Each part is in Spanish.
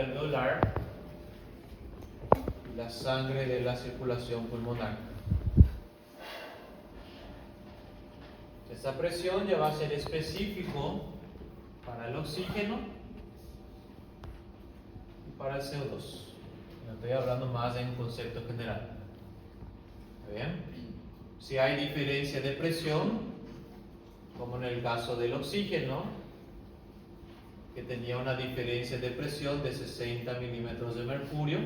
alveolar y la sangre de la circulación pulmonar. Esta presión ya va a ser específico para el oxígeno y para el CO2. No estoy hablando más en concepto general. ¿Está bien? Si hay diferencia de presión, como en el caso del oxígeno, que tenía una diferencia de presión de 60 milímetros de mercurio,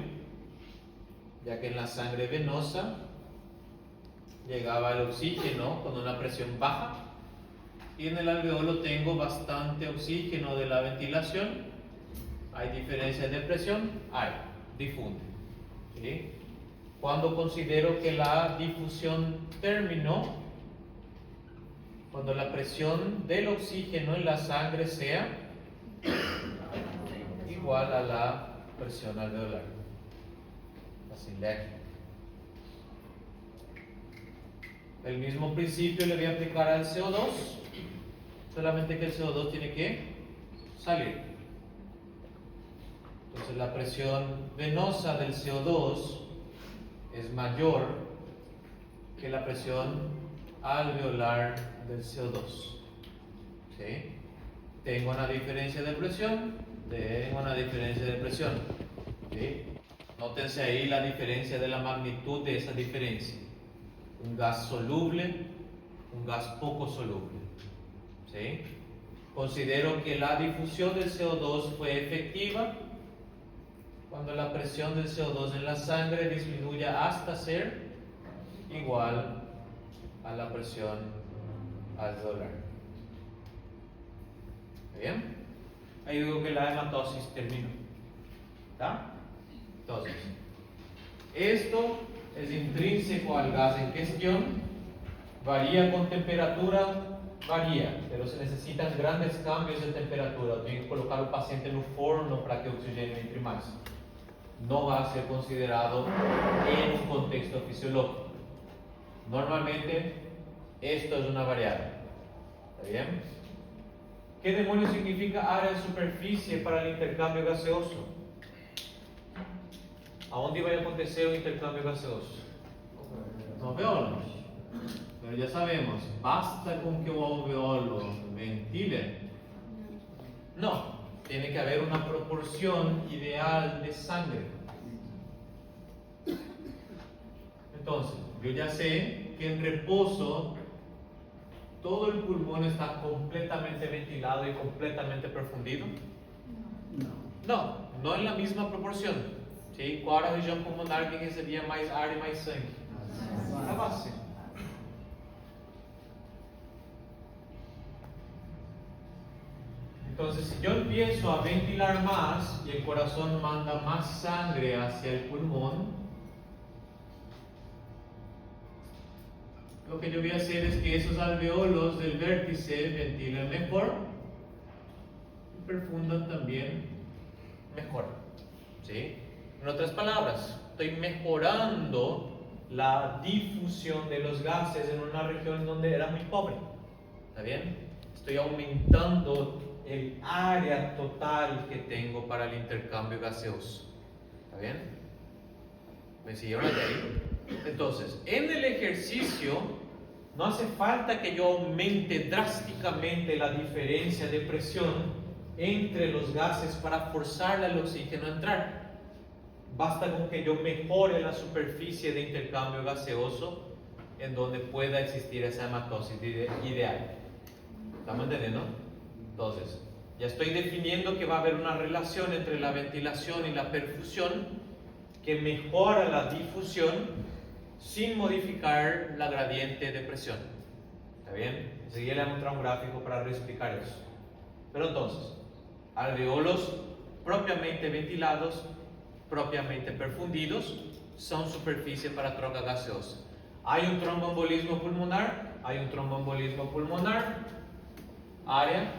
ya que en la sangre venosa llegaba el oxígeno con una presión baja y en el alveolo tengo bastante oxígeno de la ventilación. Hay diferencia de presión, difunde. ¿Sí? Cuando considero que la difusión terminó, cuando la presión del oxígeno en la sangre sea igual a la presión alveolar. Así le. El mismo principio le voy a aplicar al CO2, solamente que el CO2 tiene que salir. Entonces la presión venosa del CO2 es mayor que la presión alveolar del CO2. ¿Sí? Tengo una diferencia de presión, ¿Sí? Nótense ahí la diferencia de la magnitud de esa diferencia. Un gas soluble, un gas poco soluble. ¿Sí? Considero que la difusión del CO2 fue efectiva cuando la presión del CO2 en la sangre disminuya hasta ser igual a la presión alveolar. ¿Está bien? Ahí digo que la hematosis terminó. ¿Está? Entonces, esto es intrínseco al gas en cuestión, varía con temperatura, pero se necesitan grandes cambios de temperatura. Tengo que colocar al paciente en un forno para que el oxígeno entre más. No va a ser considerado en un contexto fisiológico. Normalmente, esto es una variable. ¿Está bien? ¿Qué demonios significa área de superficie para el intercambio gaseoso? ¿A dónde va a acontecer un intercambio gaseoso? No alveolos. Pero ya sabemos, ¿basta con que el alveolo ventile? No, tiene que haber una proporción ideal de sangre. Entonces, yo ya sé que en reposo todo el pulmón está completamente ventilado y completamente profundido. No en la misma proporción. ¿Sí? ¿Cuál era a região pulmonar que recebia mais ar e mais sangue? A base. Entonces, si yo empiezo a ventilar más y el corazón manda más sangre hacia el pulmón, lo que yo voy a hacer es que esos alveolos del vértice ventilen mejor y perfundan también mejor. ¿Sí? En otras palabras, estoy mejorando la difusión de los gases en una región donde era muy pobre. ¿Está bien? Estoy aumentando el área total que tengo para el intercambio gaseoso. ¿Está bien? ¿Me siguieron hasta ahí? Entonces, en el ejercicio no hace falta que yo aumente drásticamente la diferencia de presión entre los gases para forzar al oxígeno a entrar. Basta con que yo mejore la superficie de intercambio gaseoso en donde pueda existir esa hematosis ideal. ¿Estamos entendiendo? Entonces, ya estoy definiendo que va a haber una relación entre la ventilación y la perfusión que mejora la difusión sin modificar la gradiente de presión. ¿Está bien? Enseguida le voy a mostrar un gráfico para explicar eso. Pero entonces, alveolos propiamente ventilados, propiamente perfundidos, son superficie para troca gaseosa. Hay un tromboembolismo pulmonar, área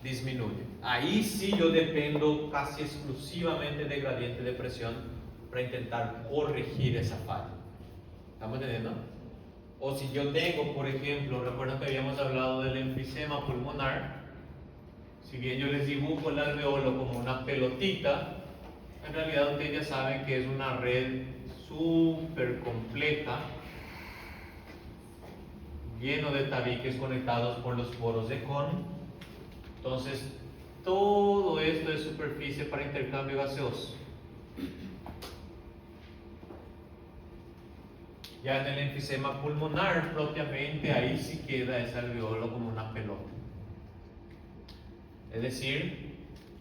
disminuye. Ahí sí yo dependo casi exclusivamente de gradiente de presión para intentar corregir esa falla. ¿Estamos entendiendo? O si yo tengo, por ejemplo, recuerdan que habíamos hablado del enfisema pulmonar. Si bien yo les dibujo el alveolo como una pelotita, En realidad ustedes ya saben que es una red súper compleja, lleno de tabiques conectados por los poros de Kohn. Entonces, todo esto es superficie para intercambio gaseoso. Ya en el enfisema pulmonar, propiamente, ahí sí queda ese alveolo como una pelota. Es decir,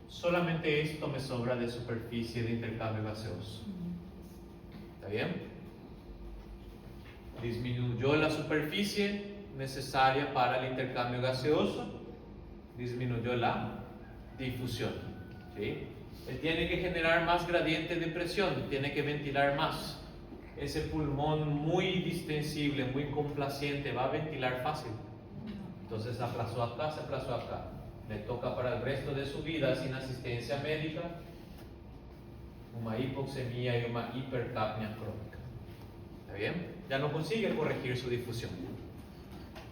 solamente esto me sobra de superficie de intercambio gaseoso. ¿Está bien? Disminuyó la superficie necesaria para el intercambio gaseoso, disminuyó la difusión. ¿Sí? Él tiene que generar más gradiente de presión, tiene que ventilar más. Ese pulmón muy distensible, muy complaciente, va a ventilar fácil. Entonces se aplazó acá. Le toca para el resto de su vida, sin asistencia médica, una hipoxemia y una hipercapnia crónica. ¿Está bien? Ya no consigue corregir su difusión.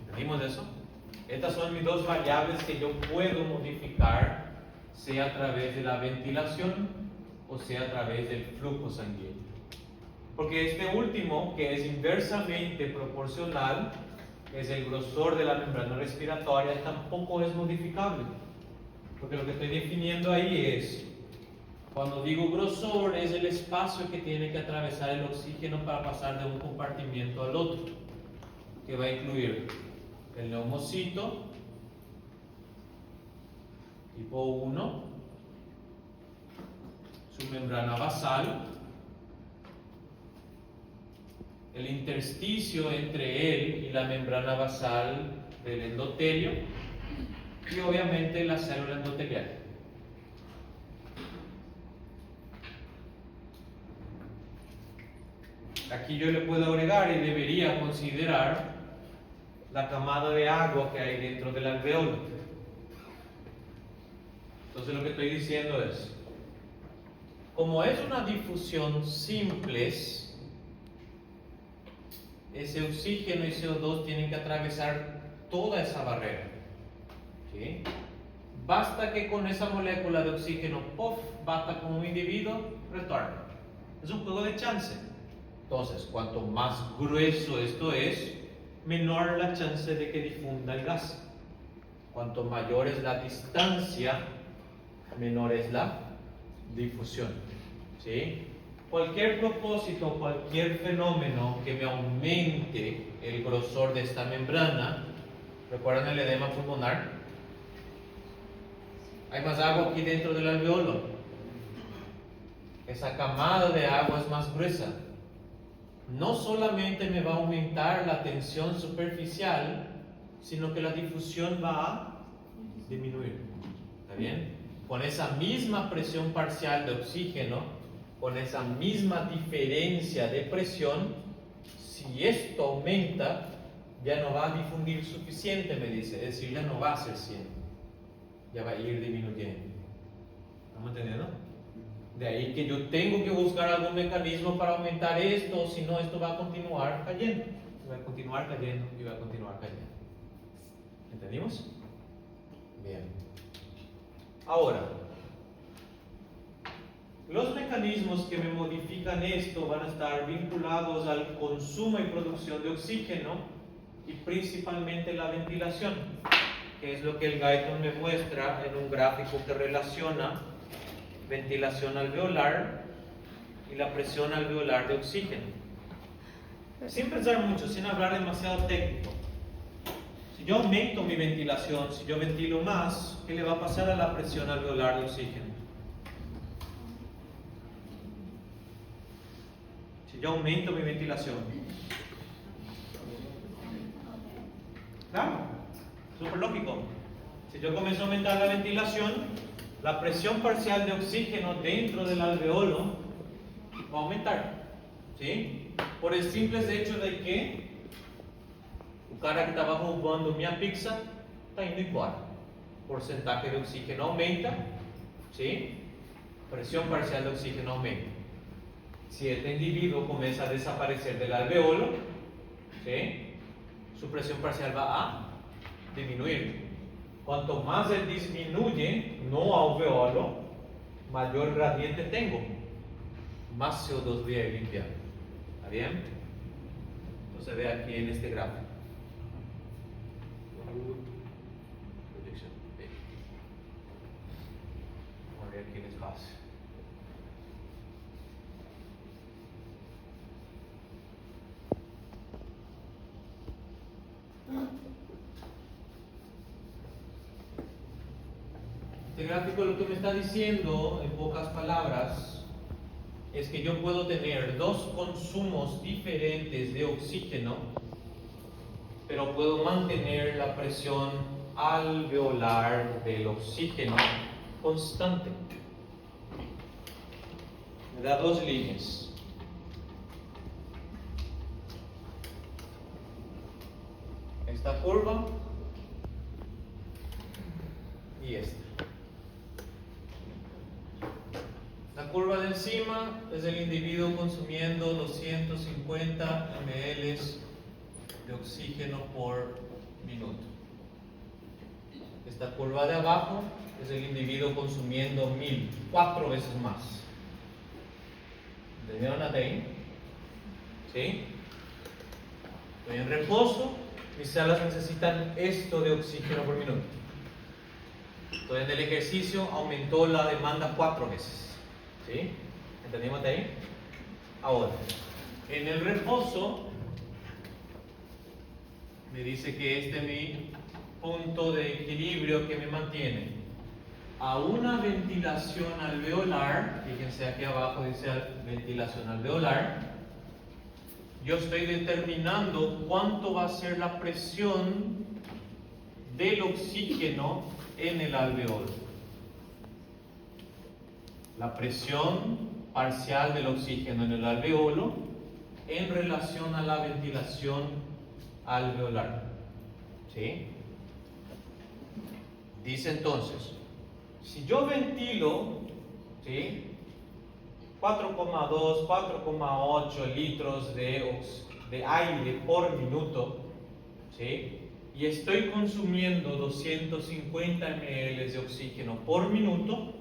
¿Entendimos eso? Estas son mis dos variables que yo puedo modificar, sea a través de la ventilación o sea a través del flujo sanguíneo. Porque este último, que es inversamente proporcional, es el grosor de la membrana respiratoria, tampoco es modificable. Porque lo que estoy definiendo ahí es, cuando digo grosor, es el espacio que tiene que atravesar el oxígeno para pasar de un compartimiento al otro, que va a incluir el neumocito, tipo 1, su membrana basal, el intersticio entre él y la membrana basal del endotelio y obviamente la célula endotelial. Aquí yo le puedo agregar y debería considerar la camada de agua que hay dentro del alveolo. Entonces lo que estoy diciendo es, como es una difusión simples, ese oxígeno y CO2 tienen que atravesar toda esa barrera. ¿Sí? Basta que con esa molécula de oxígeno, ¡puff!, basta con un individuo, retorna. Es un juego de chance. Entonces, cuanto más grueso esto es, menor la chance de que difunda el gas. Cuanto mayor es la distancia, menor es la difusión. ¿Sí? Cualquier propósito, cualquier fenómeno que me aumente el grosor de esta membrana, ¿recuerdan el edema pulmonar? Hay más agua aquí dentro del alveolo. Esa camada de agua es más gruesa. No solamente me va a aumentar la tensión superficial, sino que la difusión va a disminuir. ¿Está bien? Con esa misma presión parcial de oxígeno, con esa misma diferencia de presión, si esto aumenta, ya no va a difundir suficiente, me dice, es decir, ya no va a ser 100, ya va a ir disminuyendo. ¿Estamos entendiendo? De ahí que yo tengo que buscar algún mecanismo para aumentar esto, si no, esto va a continuar cayendo, va a continuar cayendo y va a continuar cayendo. ¿Entendimos? Bien. Ahora, los mecanismos que me modifican esto van a estar vinculados al consumo y producción de oxígeno y principalmente la ventilación, que es lo que el Guyton me muestra en un gráfico que relaciona ventilación alveolar y la presión alveolar de oxígeno. Sin pensar mucho, sin hablar demasiado técnico. Si yo aumento mi ventilación, si yo ventilo más, ¿qué le va a pasar a la presión alveolar de oxígeno? Si yo aumento mi ventilación, claro, súper lógico. Si yo comienzo a aumentar la ventilación, la presión parcial de oxígeno dentro del alveolo va a aumentar, ¿sí? Por el simple hecho de que o cara que estava roubando minha pizza está indo embora. Porcentaje de oxígeno aumenta, ¿sí? Presión parcial de oxígeno aumenta. Si este individuo comienza a desaparecer del alveolo, ¿sí?, su presión parcial va a disminuir. Cuanto más él disminuye, no alveolo, mayor gradiente tengo. más CO2 voy a ir limpiando. ¿Está bien? Entonces ve aquí en este gráfico. Proyección. Vamos a ver aquí el espacio. Este gráfico lo que me está diciendo, en pocas palabras, es que yo puedo tener dos consumos diferentes de oxígeno, pero puedo mantener la presión alveolar del oxígeno constante. Me da dos líneas. Esta curva y esta. La curva de encima es el individuo consumiendo 250 ml de oxígeno por minuto. Esta curva de abajo es el individuo consumiendo 1000, 4 veces más. ¿Entendieron hasta ahí? ¿Sí? Estoy en reposo, mis células necesitan esto de oxígeno por minuto. Estoy en el ejercicio, aumentó la demanda 4 veces. ¿Sí? ¿Entendimos hasta ahí? Ahora, en el reposo, me dice que este es mi punto de equilibrio que me mantiene a una ventilación alveolar. Fíjense aquí abajo dice ventilación alveolar. Yo estoy determinando cuánto va a ser la presión del oxígeno en el alveolo. La presión parcial del oxígeno en el alveolo en relación a la ventilación alveolar. ¿Sí? Dice entonces, si yo ventilo, ¿sí?, 4,2, 4,8 litros de aire por minuto, ¿sí?, y estoy consumiendo 250 ml de oxígeno por minuto,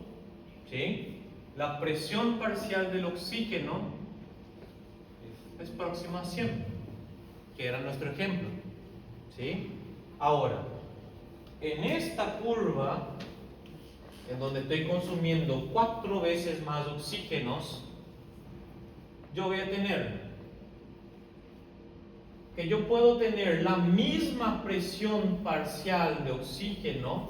¿sí?, la presión parcial del oxígeno es próxima a 100, que era nuestro ejemplo. ¿Sí? Ahora, en esta curva, en donde estoy consumiendo 4 veces más oxígenos, yo voy a tener que yo puedo tener la misma presión parcial de oxígeno,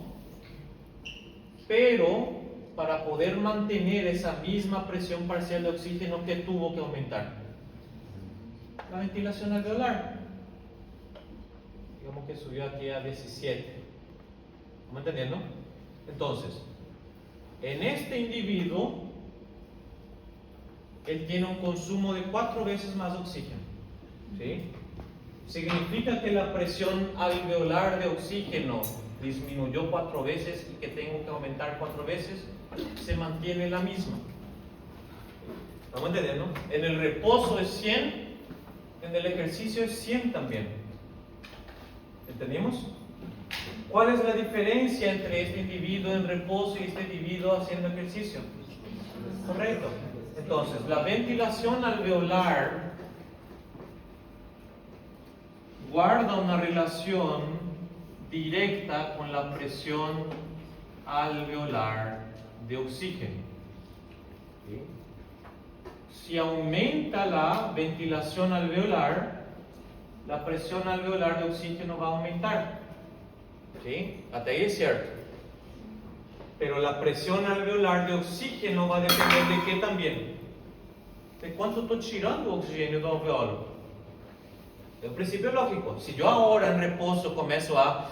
pero para poder mantener esa misma presión parcial de oxígeno, ¿qué tuvo que aumentar? La ventilación alveolar. Digamos que subió aquí a 17. ¿Estamos entendiendo? Entonces, en este individuo, él tiene un consumo de 4 veces más oxígeno. ¿Sí? Significa que la presión alveolar de oxígeno disminuyó 4 veces y que tengo que aumentar 4 veces, se mantiene la misma. ¿Estamos entendiendo? En el reposo es 100, en el ejercicio es 100 también. ¿Entendimos? ¿Cuál es la diferencia entre este individuo en reposo y este individuo haciendo ejercicio? Correcto. Entonces, la ventilación alveolar guarda una relación directa con la presión alveolar de oxígeno. ¿Sí? Si aumenta la ventilación alveolar, la presión alveolar de oxígeno va a aumentar. ¿Sí? Hasta ahí es cierto. Pero la presión alveolar de oxígeno va a depender de qué también? De cuánto estoy tirando oxígeno do alveolo. En principio lógico. Si yo ahora en reposo começo a...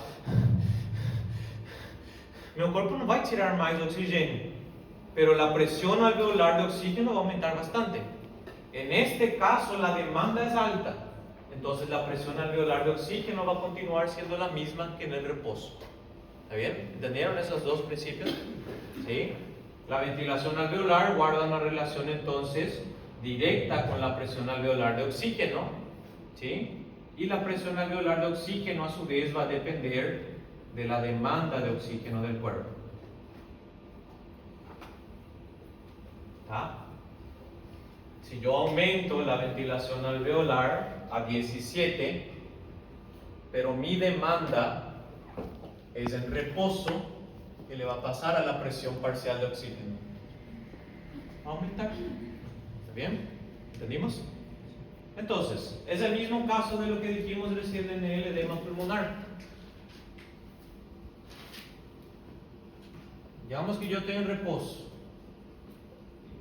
meu corpo no va a tirar más oxígeno, pero la presión alveolar de oxígeno va a aumentar bastante. En este caso la demanda es alta, entonces la presión alveolar de oxígeno va a continuar siendo la misma que en el reposo. ¿Está bien? ¿Entendieron esos dos principios? ¿Sí? La ventilación alveolar guarda una relación entonces directa con la presión alveolar de oxígeno, ¿sí? Y la presión alveolar de oxígeno a su vez va a depender de la demanda de oxígeno del cuerpo. ¿Está? Si yo aumento la ventilación alveolar a 17, pero mi demanda es en reposo, ¿qué le va a pasar a la presión parcial de oxígeno? Va a aumentar. ¿Está bien? ¿Entendimos? Entonces, es el mismo caso de lo que dijimos recién en el edema pulmonar. Digamos que yo estoy en reposo.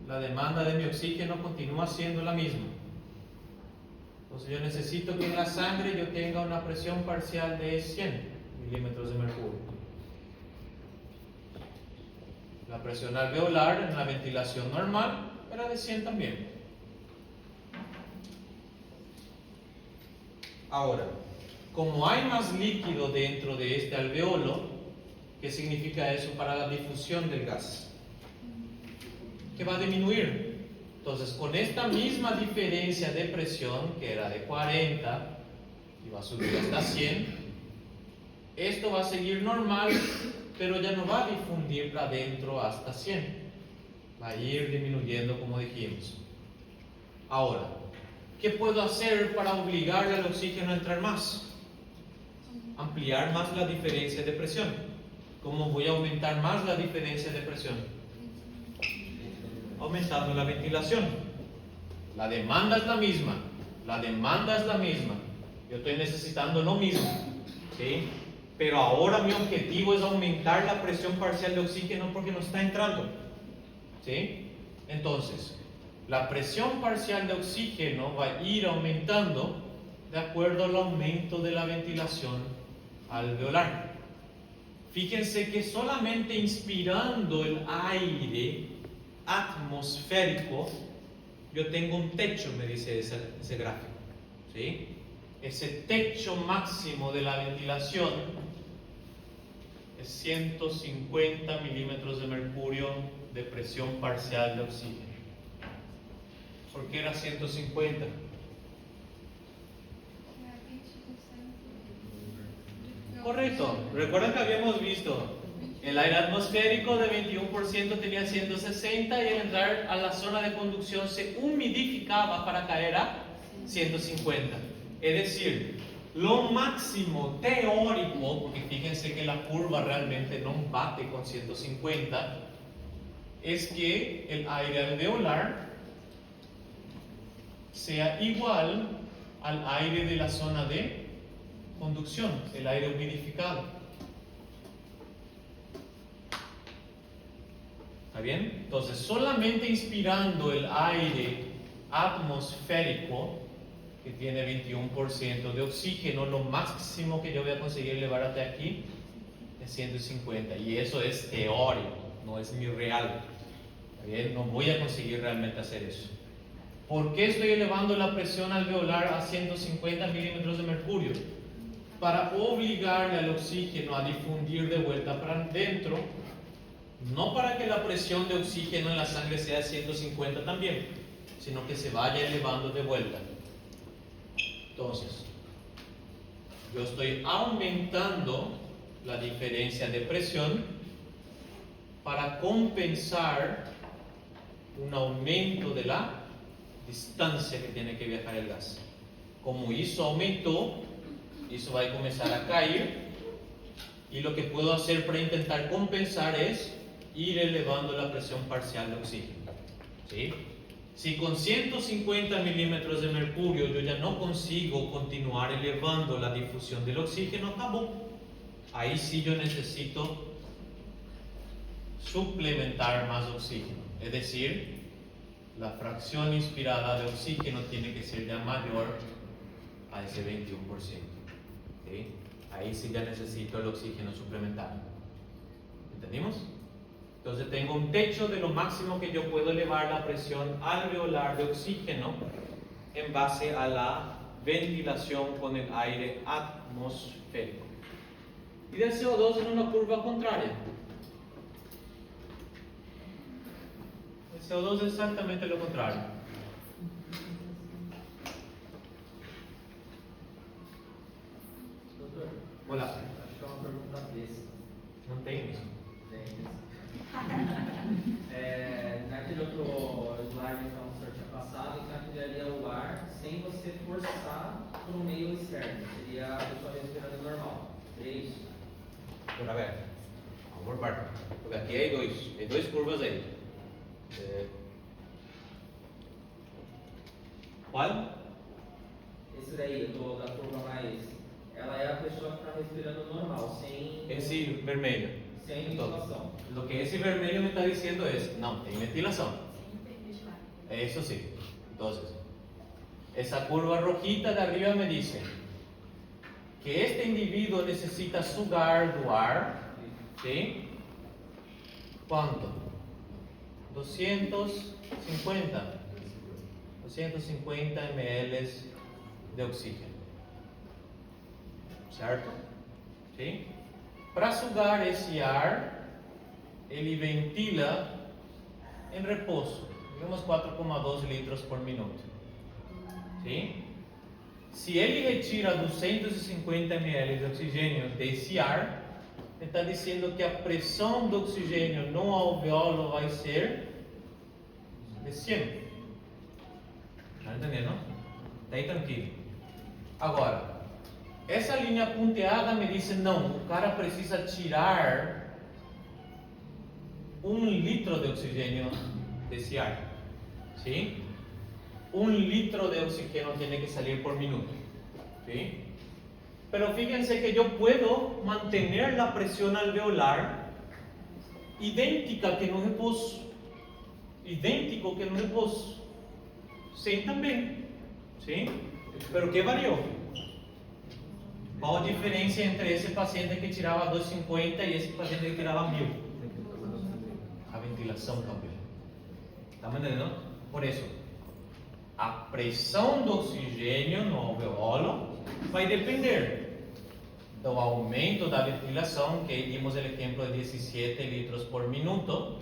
La demanda de mi oxígeno continúa siendo la misma. Entonces yo necesito que en la sangre yo tenga una presión parcial de 100 milímetros de mercurio. La presión alveolar en la ventilación normal era de 100 también. Ahora, como hay más líquido dentro de este alveolo, ¿qué significa eso para la difusión del gas? Que va a disminuir. Entonces, con esta misma diferencia de presión, que era de 40 y va a subir hasta 100, esto va a seguir normal, pero ya no va a difundir para adentro hasta 100. Va a ir disminuyendo como dijimos. Ahora, ¿qué puedo hacer para obligar al oxígeno a entrar más? Ampliar más la diferencia de presión. ¿Cómo voy a aumentar más la diferencia de presión? Aumentando la ventilación. La demanda es la misma. La demanda es la misma. Yo estoy necesitando lo mismo. ¿Sí? Pero ahora mi objetivo es aumentar la presión parcial de oxígeno porque no está entrando. ¿Sí? Entonces, la presión parcial de oxígeno va a ir aumentando de acuerdo al aumento de la ventilación alveolar. Fíjense que solamente inspirando el aire atmosférico, yo tengo un techo, me dice ese gráfico. ¿Sí? Ese techo máximo de la ventilación es 150 milímetros de mercurio de presión parcial de oxígeno. ¿Por qué era 150? Correcto. Recuerdan que habíamos visto el aire atmosférico de 21% tenía 160 y al entrar a la zona de conducción se humidificaba para caer a 150. Es decir, lo máximo teórico, porque fíjense que la curva realmente no bate con 150, es que el aire alveolar sea igual al aire de la zona de conducción, el aire humidificado. ¿Está bien? Entonces, solamente inspirando el aire atmosférico, que tiene 21% de oxígeno, lo máximo que yo voy a conseguir elevar hasta aquí es 150. Y eso es teórico, no es mi real. ¿Está bien? No voy a conseguir realmente hacer eso. ¿Por qué estoy elevando la presión alveolar a 150 milímetros de mercurio? Para obligarle al oxígeno a difundir de vuelta para adentro, no para que la presión de oxígeno en la sangre sea de 150 también, sino que se vaya elevando de vuelta. Entonces, yo estoy aumentando la diferencia de presión para compensar un aumento de la distancia que tiene que viajar el gas. Como eso aumentó, eso va a comenzar a caer, y lo que puedo hacer para intentar compensar es ir elevando la presión parcial de oxígeno. ¿Sí? Si con 150 milímetros de mercurio yo ya no consigo continuar elevando la difusión del oxígeno, acabó. Ahí sí yo necesito suplementar más oxígeno. Es decir, la fracción inspirada de oxígeno tiene que ser ya mayor a ese 21%. ¿Sí? Ahí sí ya necesito el oxígeno suplementado. ¿Entendimos? Entonces tengo un techo de lo máximo que yo puedo elevar la presión alveolar de oxígeno en base a la ventilación con el aire atmosférico. Y del CO2 en una curva contraria. El CO2 es exactamente lo contrario. Hola. Acho uma pergunta besta. Não tem isso. Naquilo pro slide então, que o senhor tinha passado, então aquilo o ar sem você forçar para o meio externo. Seria a pessoa respirando normal. Seria isso? A ver, vamos por parte. Porque aqui hay dois curvas aí. Qual? Esse daí, da curva mais. Ela é a pessoa que está respirando normal, sem. Esse vermelho. Sem ventilação. Lo que ese vermelho me está diciendo es, no, hay ventilación. Eso sí. Entonces, esa curva rojita de arriba me dice que este individuo necesita sugar do ar, ¿sí? ¿Cuánto? 250 ml de oxígeno. ¿Cierto? ¿Sí? Para sugar esse ar, ele ventila em repouso, digamos 4,2 litros por minuto. ¿Sí? Se ele retira 250 ml de oxigênio desse ar, ele está dizendo que a pressão do oxigênio no alveolo vai ser de 100. Está entendendo? Está aí tranquilo. Agora, essa linha ponteada me diz, não, o cara precisa tirar 1 litro de oxigênio desse ar. ¿Sí? 1 litro de oxígeno tiene que salir por minuto. ¿Sí? Pero fíjense que yo puedo mantener la presión alveolar idéntica que no repouso. Idêntico que no repouso. Sim, também. ¿Sí? Pero ¿qué varió? Qual a diferença entre esse paciente que tirava 250 e esse paciente que tirava 1000? A ventilação cambiou. Está me entendendo? Por isso, a pressão do oxigênio no alveolo vai depender do aumento da ventilação, que vimos o exemplo de 17 litros por minuto,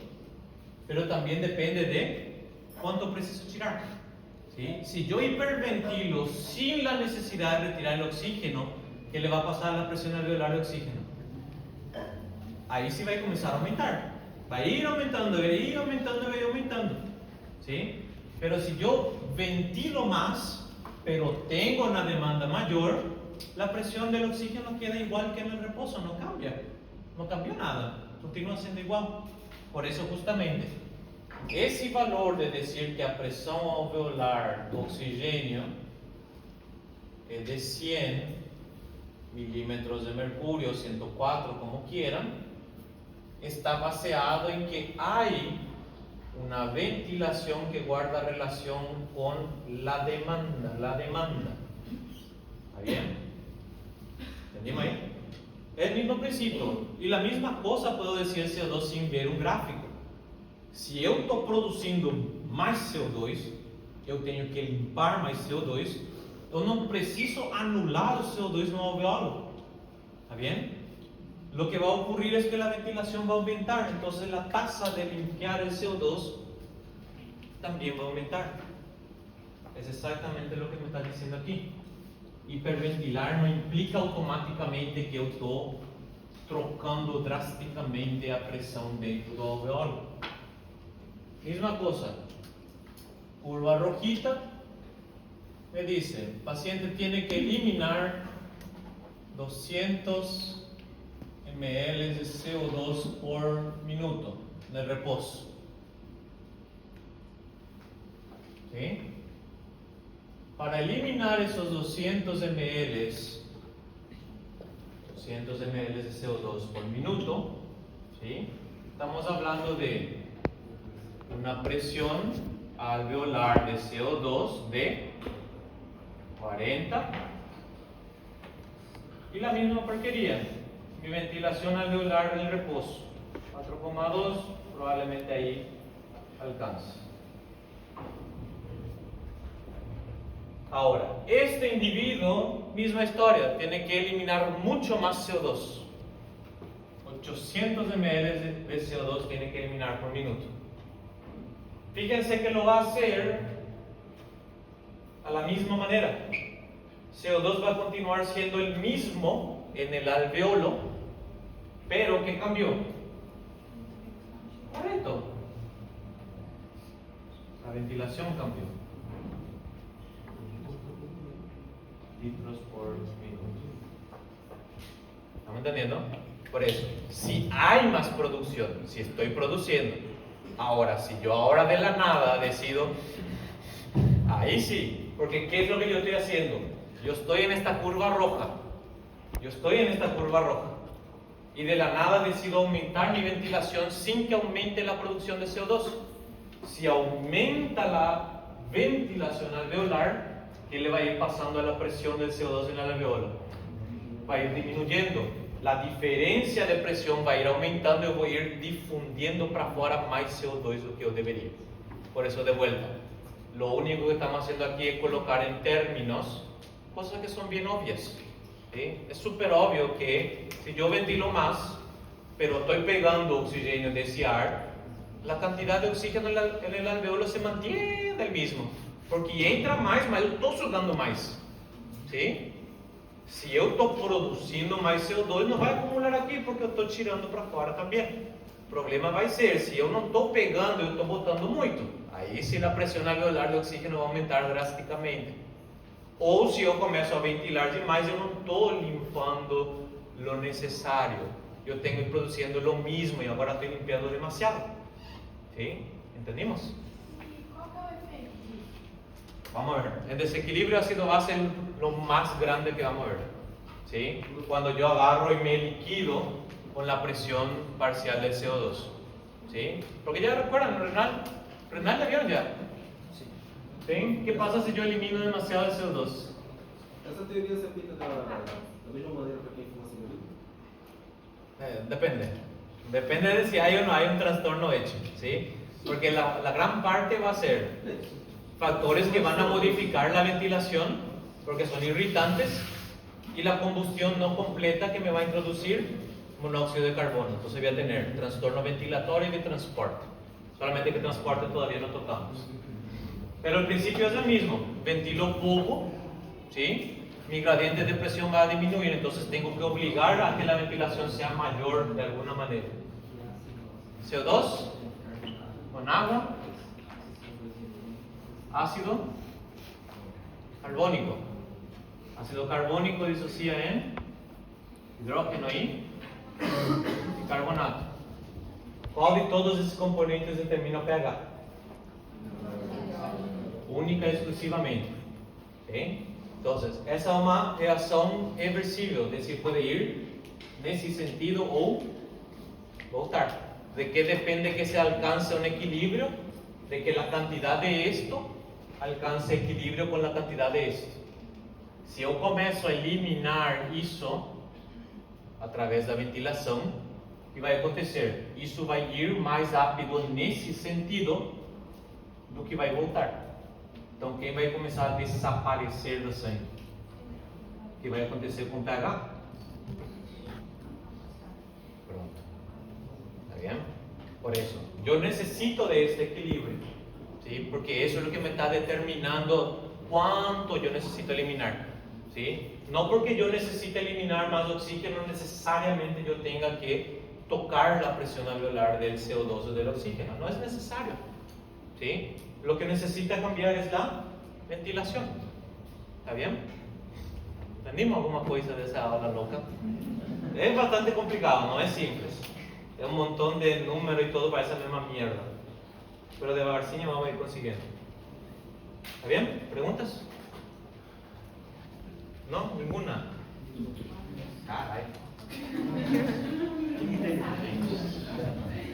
mas também depende de quanto preciso tirar. ¿Sí? Si yo hiperventilo sin la necesidad de retirar el oxígeno, ¿qué le va a pasar a la presión alveolar de oxígeno? Ahí sí va a comenzar a aumentar. Va a ir aumentando, va a ir aumentando, va a ir aumentando. ¿Sí? Pero si yo ventilo más, pero tengo una demanda mayor, la presión del oxígeno queda igual que en el reposo, no cambia. No cambió nada, continúa siendo igual. Por eso justamente, esse valor de dizer que a pressão alveolar do oxigênio é de 100 milímetros de mercúrio, 104, como quieran, está baseado en que hay una ventilación que guarda relación con la demanda. ¿Está bien? ¿Entendimos ahí? El mismo principio. Y la misma cosa puedo decir CO2 sin ver un gráfico. Se eu estou produzindo mais CO2, eu tenho que limpar mais CO2, eu não preciso anular o CO2 no alveolo. ¿Está bien? Lo que va a ocurrir es que la ventilación va a aumentar, entonces la tasa de limpiar el CO2 también va a aumentar. Es exactamente lo que me está diciendo aquí. Hiperventilar não implica automaticamente que eu estou trocando drasticamente a pressão dentro do alveolo. Misma cosa, curva rojita me dice, el paciente tiene que eliminar 200 ml de CO2 por minuto en el reposo. ¿Sí? Para eliminar esos 200 ml de CO2 por minuto, ¿sí? Estamos hablando de una presión alveolar de CO2 de 40 y la misma porquería, mi ventilación alveolar del reposo 4,2, probablemente ahí alcance. Ahora, este individuo, misma historia, tiene que eliminar mucho más CO2. 800 ml de CO2 tiene que eliminar por minuto. Fíjense que lo va a hacer a la misma manera. CO2 va a continuar siendo el mismo en el alveolo, pero ¿qué cambió? Pareto. La ventilación cambió. Litros por minuto. ¿Estamos entendiendo? Por eso, si hay más producción, si estoy produciendo, ahora, si yo ahora de la nada decido, ahí sí, porque ¿qué es lo que yo estoy haciendo? Yo estoy en esta curva roja, y de la nada decido aumentar mi ventilación sin que aumente la producción de CO2. Si aumenta la ventilación alveolar, ¿qué le va a ir pasando a la presión del CO2 en la alveola? Va a ir disminuyendo. La diferencia de presión va a ir aumentando y voy a ir difundiendo para afuera más CO2 de lo que yo debería. Por eso, de vuelta, lo único que estamos haciendo aquí es colocar en términos cosas que son bien obvias. ¿Sí? Es súper obvio que si yo ventilo más, pero estoy pegando oxígeno de ese aire, la cantidad de oxígeno en el alveolo se mantiene el mismo, porque entra más, mas eu estou sugando mais. ¿Sí? Se eu estou produzindo mais CO2, não vai acumular aqui, porque eu estou tirando para fora também. O problema vai ser, se eu não estou pegando, eu estou botando muito. Aí sim a pressão alveolar de oxígeno vai aumentar drasticamente. Ou se eu começo a ventilar demais, eu não estou limpando lo necessário. Eu tenho produzindo lo mismo e agora estou limpiando demasiado. ¿Sí? ¿Entendimos? Vamos a ver. El desequilibrio ácido base es lo más grande que vamos a ver. ¿Sí? Cuando yo agarro y me liquido con la presión parcial del CO2. ¿Sí? Porque ya recuerdan, renal la vieron ya. ¿Sí? ¿Qué pasa si yo elimino demasiado el CO2? Essa teoria se aplica da mesma maneira para quem fuma cigarrillo? Depende. Depende de si hay o no hay un trastorno hecho. ¿Sí? Porque la gran parte va a ser factores que van a modificar la ventilación, porque son irritantes, y la combustión no completa que me va a introducir monóxido de carbono. Entonces voy a tener trastorno ventilatorio y de transporte. Solamente que transporte todavía no tocamos. Pero el principio es el mismo. Ventilo poco, ¿sí? Mi gradiente de presión va a disminuir, entonces tengo que obligar a que la ventilación sea mayor de alguna manera. CO2 con agua, ácido carbónico. Ácido carbónico disocia en hidrógeno y carbonato. ¿Cuál de todos esos componentes determina pH? Única y exclusivamente. ¿Sí? Entonces, esa es una reacción reversible, es decir, puede ir en ese sentido o voltar. ¿De qué depende que se alcance un equilibrio? De que la cantidad de esto alcance equilibrio con la cantidad de esto. Si yo comienzo a eliminar eso a través de la ventilación, ¿qué va a acontecer? Eso va a ir más rápido en ese sentido do que va a voltar. Então, quem vai começar a desaparecer do sangue? O que vai acontecer com o pH? Pronto. ¿Está bien? Por eso, yo necesito de este equilibrio, ¿sí? Porque eso es lo que me está determinando cuánto yo necesito eliminar, ¿sí? No porque yo necesite eliminar más oxígeno, necesariamente yo tenga que tocar la presión alveolar del CO2 o del oxígeno. No es necesario, ¿sí? Lo que necesita cambiar es la ventilación. ¿Está bien? ¿Entendimos alguna cosa de esa ola loca? Es bastante complicado, no es simple. Es un montón de números y todo para esa misma mierda. Pero de vagarcino vamos a ir consiguiendo. ¿Está bien? ¿Preguntas? ¿No? ¿Ninguna? Caray.